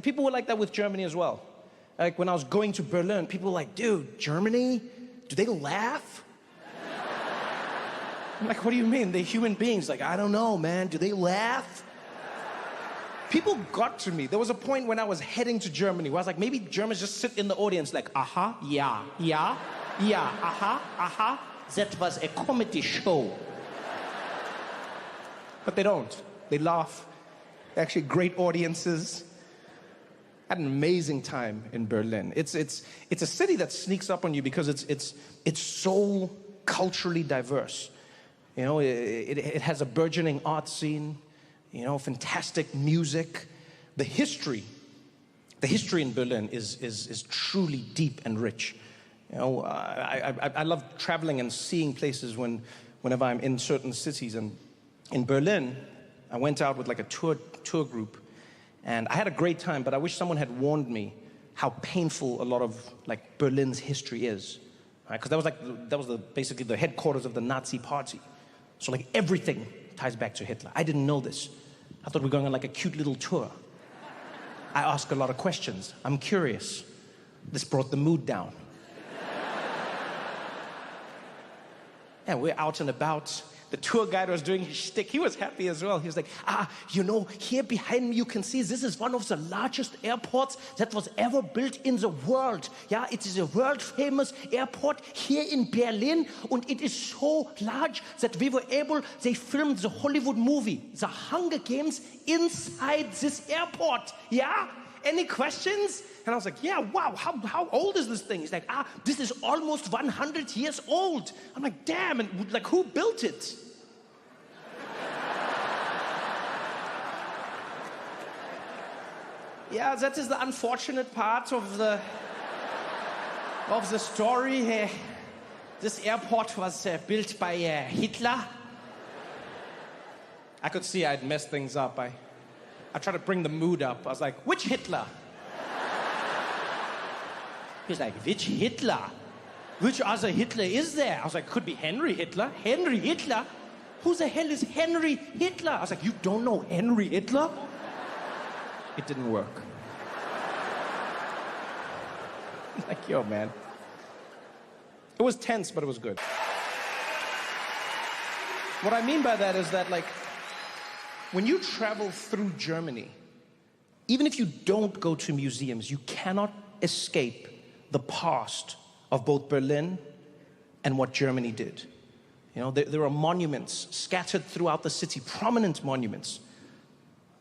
people were like that with Germany as well. Like when I was going to Berlin, people were like, dude, Germany? Do they laugh? I'm like, what do you mean? They're human beings. Like, I don't know, man. Do they laugh? People got to me. There was a point when I was heading to Germany where I was like, maybe Germans just sit in the audience like, aha, yeah, yeah, yeah, aha, aha. That was a comedy show. But they don't. They laugh. They're actually great audiences. I had an amazing time in Berlin. It's a city that sneaks up on you because it's so culturally diverse. You know, it has a burgeoning art scene, you know, fantastic music. The history in Berlin is truly deep and rich. You know, I love traveling and seeing places whenever I'm in certain cities. And in Berlin, I went out with like a tour group, and I had a great time, but I wish someone had warned me how painful a lot of like Berlin's history is, right? Because that was basically the headquarters of the Nazi party. So like everything ties back to Hitler. I didn't know this. I thought we were going on like a cute little tour. I ask a lot of questions. I'm curious. This brought the mood down. And we're out and about. The tour guide was doing his shtick. He was happy as well. He was like, you know, here behind me you can see this is one of the largest airports that was ever built in the world. Yeah, it is a world famous airport here in Berlin, and it is so large that they filmed the Hollywood movie, The Hunger Games, inside this airport. Yeah? Any questions? And I was like, yeah, wow, how old is this thing? He's like, this is almost 100 years old. I'm like, damn, and like, who built it? Yeah, that is the unfortunate part of the story. This airport was built by Hitler. I could see I'd messed things up. I tried to bring the mood up. I was like, which Hitler? He's like, which Hitler? Which other Hitler is there? I was like, could be Henry Hitler. Henry Hitler? Who the hell is Henry Hitler? I was like, you don't know Henry Hitler? It didn't work. Like, yo, man. It was tense, but it was good. What I mean by that is that, like, when you travel through Germany, even if you don't go to museums, you cannot escape the past of both Berlin and what Germany did. You know, there are monuments scattered throughout the city, prominent monuments.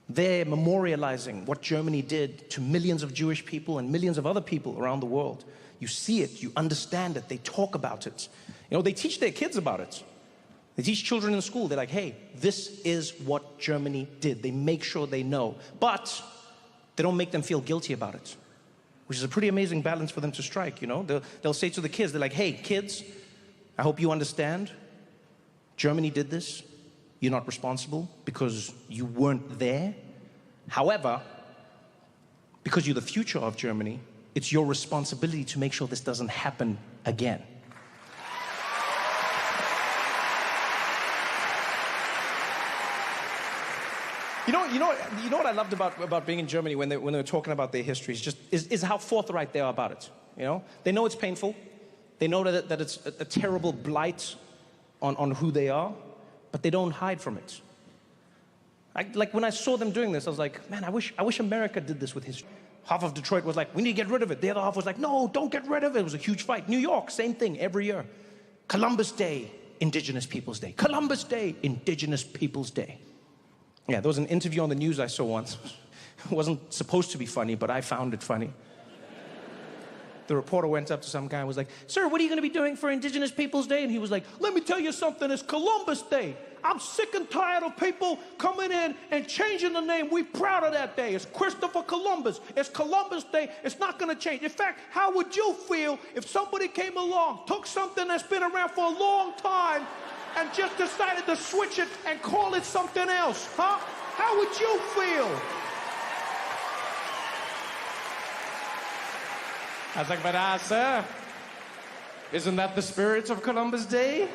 They're memorializing what Germany did to millions of Jewish people and millions of other people around the world. You see it, you understand it, they talk about it. You know, they teach their kids about it. They teach children in school. They're like, hey, this is what Germany did. They make sure they know. But they don't make them feel guilty about it, which is a pretty amazing balance for them to strike, you know? They'll say to the kids, they're like, hey, kids, I hope you understand. Germany did this. You're not responsible because you weren't there. However, because you're the future of Germany, it's your responsibility to make sure this doesn't happen again. You know what I loved about being in Germany when they were talking about their history is how forthright they are about it. You know, they know it's painful, they know that it's a terrible blight on who they are, but they don't hide from it. Like when I saw them doing this, I was like, man, I wish America did this with history. Half of Detroit was like, we need to get rid of it. The other half was like, no, don't get rid of it. It was a huge fight. New York, same thing every year. Columbus Day, Indigenous Peoples Day. Columbus Day, Indigenous Peoples Day. Yeah, there was an interview on the news I saw once. It wasn't supposed to be funny, but I found it funny. The reporter went up to some guy and was like, sir, what are you going to be doing for Indigenous Peoples Day? And he was like, let me tell you something, it's Columbus Day. I'm sick and tired of people coming in and changing the name. We're proud of that day. It's Christopher Columbus. It's Columbus Day. It's not going to change. In fact, how would you feel if somebody came along, took something that's been around for a long time, and just decided to switch it and call it something else, huh? How would you feel? I was like, but sir, isn't that the spirit of Columbus Day?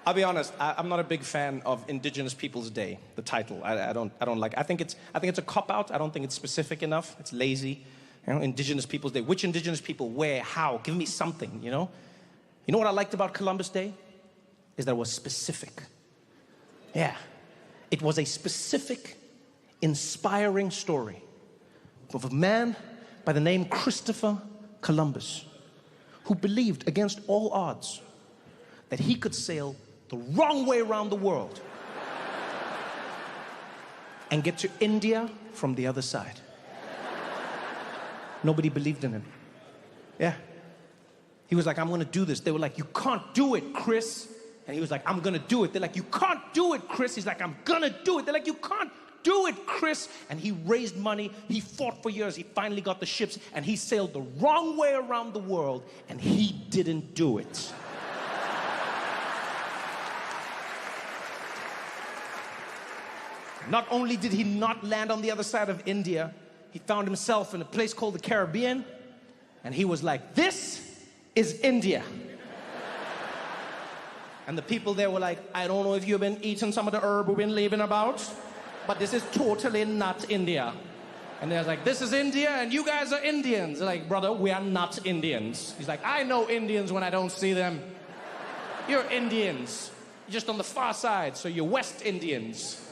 I'll be honest, I'm not a big fan of Indigenous Peoples Day, the title. I don't like. I think it's a cop-out. I don't think it's specific enough. It's lazy. You know, Indigenous Peoples Day. Which Indigenous people? Where? How? Give me something, you know? You know what I liked about Columbus Day? Is that it was specific. Yeah. It was a specific, inspiring story of a man by the name Christopher Columbus, who believed against all odds that he could sail the wrong way around the world and get to India from the other side. Nobody believed in him. Yeah. He was like, I'm gonna do this. They were like, you can't do it, Chris. And he was like, I'm gonna do it. They're like, you can't do it, Chris. He's like, I'm gonna do it. They're like, you can't do it, Chris. And he raised money. He fought for years. He finally got the ships and he sailed the wrong way around the world and he didn't do it. Not only did he not land on the other side of India, he found himself in a place called the Caribbean, and he was like, this is India. And the people there were like, I don't know if you've been eating some of the herb we've been leaving about, but this is totally not India. And they're like, this is India, and you guys are Indians. They're like, brother, we are not Indians. He's like, I know Indians when I don't see them. You're Indians. You're just on the far side, so you're West Indians.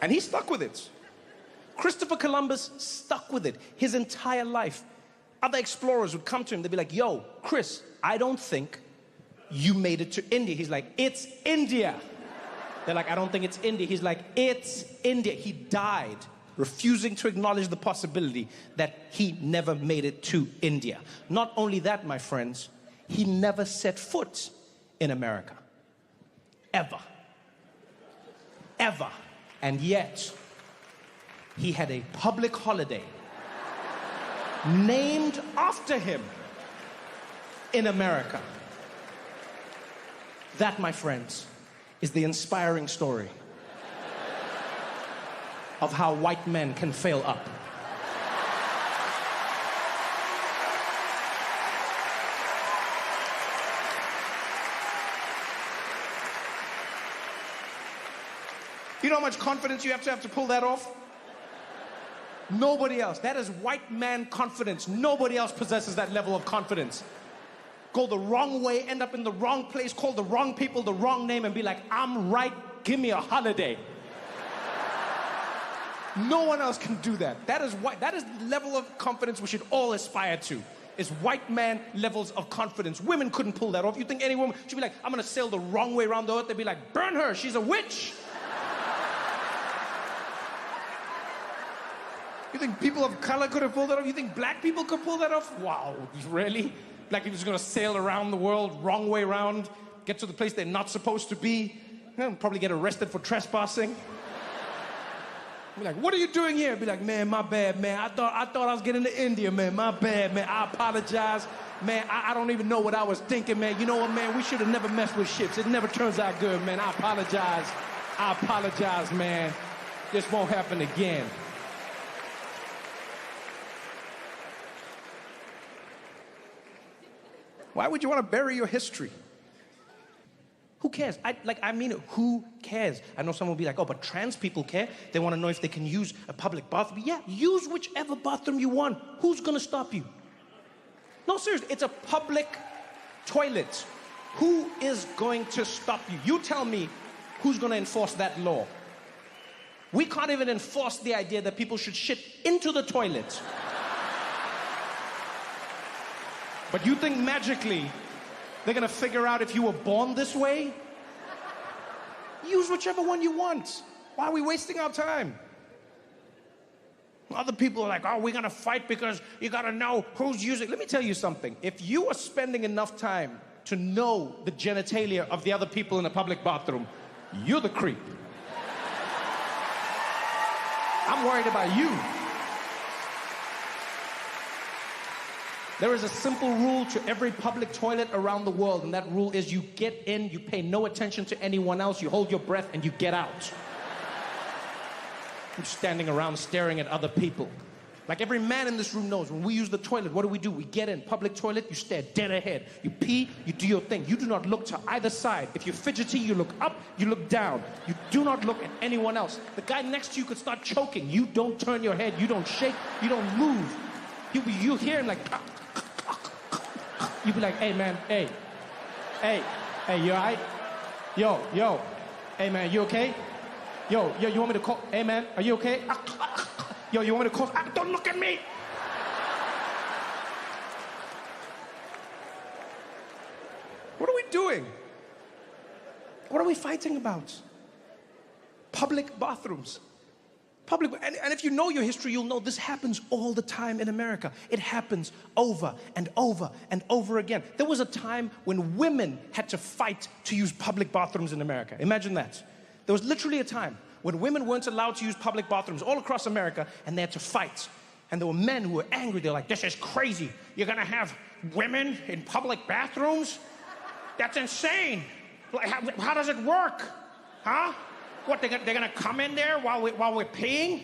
And he stuck with it. Christopher Columbus stuck with it his entire life. Other explorers would come to him, they'd be like, yo, Chris, I don't think you made it to India. He's like, it's India. They're like, I don't think it's India. He's like, it's India. He died refusing to acknowledge the possibility that he never made it to India. Not only that, my friends, he never set foot in America. Ever. Ever. And yet, he had a public holiday named after him in America. That, my friends, is the inspiring story of how white men can fail up. You know how much confidence you have to pull that off? Nobody else. That is white man confidence. Nobody else possesses that level of confidence. Go the wrong way, end up in the wrong place, call the wrong people the wrong name, and be like, I'm right, give me a holiday. No one else can do that. That is the level of confidence we should all aspire to. Is white man levels of confidence. Women couldn't pull that off. You think any woman should be like, I'm gonna sail the wrong way around the earth? They'd be like, burn her, she's a witch. You think people of color could have pulled that off? You think black people could pull that off? Wow, really? Black people just gonna sail around the world, wrong way around, get to the place they're not supposed to be, probably get arrested for trespassing. Be like, what are you doing here? Be like, man, my bad, man. I thought I was getting to India, man. My bad, man. I apologize. Man, I don't even know what I was thinking, man. You know what, man? We should have never messed with ships. It never turns out good, man. I apologize, man. This won't happen again. Why would you want to bury your history? Who cares? I mean it, who cares? I know someone will be like, oh, but trans people care. They want to know if they can use a public bathroom. Yeah, use whichever bathroom you want. Who's going to stop you? No, seriously, it's a public toilet. Who is going to stop you? You tell me who's going to enforce that law. We can't even enforce the idea that people should shit into the toilet. But you think magically they're gonna figure out if you were born this way? Use whichever one you want. Why are we wasting our time? Other people are like, oh, we're gonna fight because you gotta know who's using. Let me tell you something. If you are spending enough time to know the genitalia of the other people in a public bathroom, you're the creep. I'm worried about you. There is a simple rule to every public toilet around the world, and that rule is you get in, you pay no attention to anyone else, you hold your breath, and you get out. I'm standing around staring at other people. Like every man in this room knows, when we use the toilet, what do? We get in, public toilet, you stare dead ahead. You pee, you do your thing. You do not look to either side. If you're fidgety, you look up, you look down. You do not look at anyone else. The guy next to you could start choking. You don't turn your head, you don't shake, you don't move. You hear him like, you be like, hey man, hey, you all right? Yo, hey man, you okay? Yo, you want me to call? Hey man, are you okay? Yo, you want me to call? Don't look at me! What are we doing? What are we fighting about? Public bathrooms. And if you know your history, you'll know this happens all the time in America. It happens over and over and over again. There was a time when women had to fight to use public bathrooms in America. Imagine that. There was literally a time when women weren't allowed to use public bathrooms all across America, and they had to fight. And there were men who were angry. They're like, this is crazy. You're gonna have women in public bathrooms? That's insane. Like, how does it work? Huh? What, they're gonna come in there while we're peeing?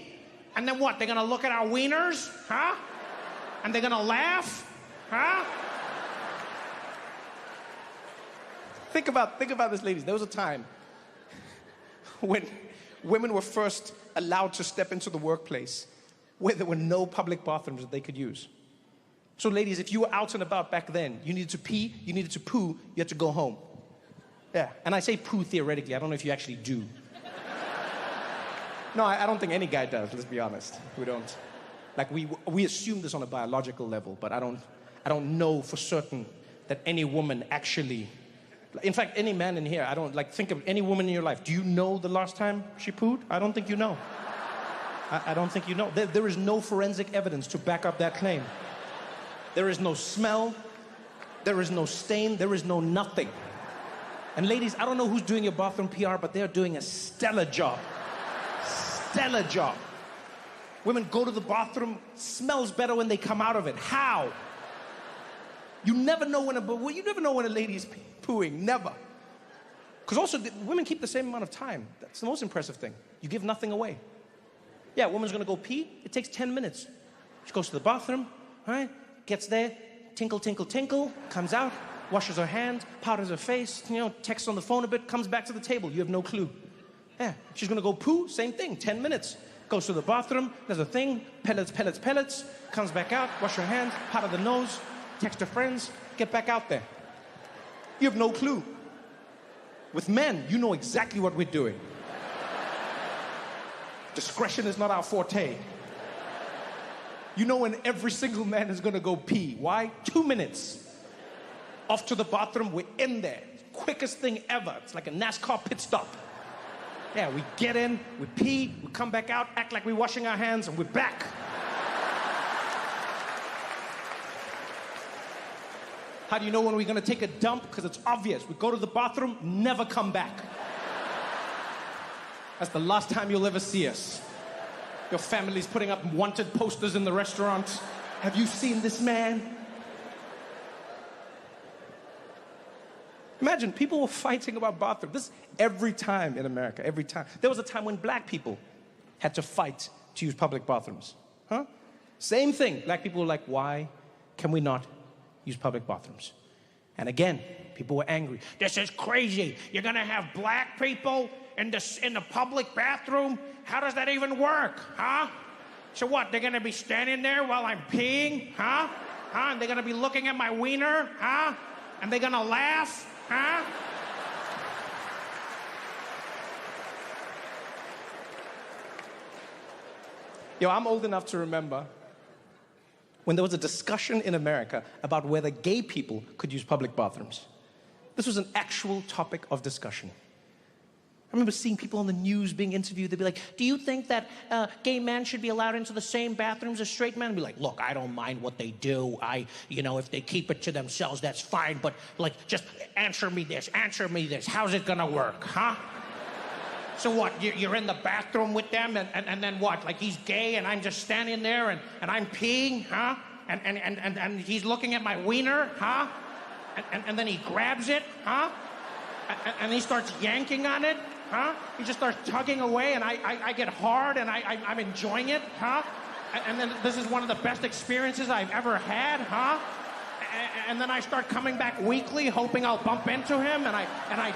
And then what, they're gonna look at our wieners? Huh? And they're gonna laugh? Huh? Think about this, ladies. There was a time when women were first allowed to step into the workplace where there were no public bathrooms that they could use. So ladies, if you were out and about back then, you needed to pee, you needed to poo, you had to go home. Yeah, and I say poo theoretically, I don't know if you actually do. No, I don't think any guy does, let's be honest. We don't. Like, we assume this on a biological level, but I don't know for certain that any woman actually... In fact, any man in here, think of any woman in your life. Do you know the last time she pooed? I don't think you know. I don't think you know. There is no forensic evidence to back up that claim. There is no smell. There is no stain. There is no nothing. And ladies, I don't know who's doing your bathroom PR, but they're doing a stellar job. Stellar job. Women go to the bathroom, smells better when they come out of it. How? You never know when a lady is pooing, never. Because also, women keep the same amount of time. That's the most impressive thing. You give nothing away. Yeah, a woman's gonna go pee, it takes 10 minutes. She goes to the bathroom, right? Gets there, tinkle, tinkle, tinkle, comes out, washes her hands, powders her face, texts on the phone a bit, comes back to the table. You have no clue. Yeah, she's gonna go poo, same thing, 10 minutes. Goes to the bathroom, does a thing, pellets, comes back out, wash her hands, powder the nose, text her friends, get back out there. You have no clue. With men, you know exactly what we're doing. Discretion is not our forte. You know when every single man is gonna go pee. Why? 2 minutes. Off to the bathroom, we're in there. Quickest thing ever. It's like a NASCAR pit stop. Yeah, we get in, we pee, we come back out, act like we're washing our hands, and we're back. How do you know when we're gonna take a dump? Because it's obvious. We go to the bathroom, never come back. That's the last time you'll ever see us. Your family's putting up wanted posters in the restaurant. Have you seen this man? Imagine, people were fighting about bathrooms. This every time in America, every time. There was a time when black people had to fight to use public bathrooms. Huh? Same thing. Black people were like, why can we not use public bathrooms? And again, people were angry. This is crazy. You're gonna have black people in the public bathroom? How does that even work, huh? So what, they're gonna be standing there while I'm peeing, huh? And they're gonna be looking at my wiener, huh? And they're gonna laugh, huh? Yo, I'm old enough to remember when there was a discussion in America about whether gay people could use public bathrooms. This was an actual topic of discussion. I remember seeing people on the news being interviewed. They'd be like, do you think that gay men should be allowed into the same bathrooms as straight men? I'd be like, look, I don't mind what they do. If they keep it to themselves, that's fine. But, just answer me this. How's it gonna work, huh? So what, you're in the bathroom with them and then what? Like he's gay and I'm just standing there and I'm peeing, huh? And he's looking at my wiener, huh? And then he grabs it, huh? And he starts yanking on it, huh? He just starts tugging away and I get hard and I'm enjoying it, huh? And then this is one of the best experiences I've ever had, huh? And then I start coming back weekly, hoping I'll bump into him, and I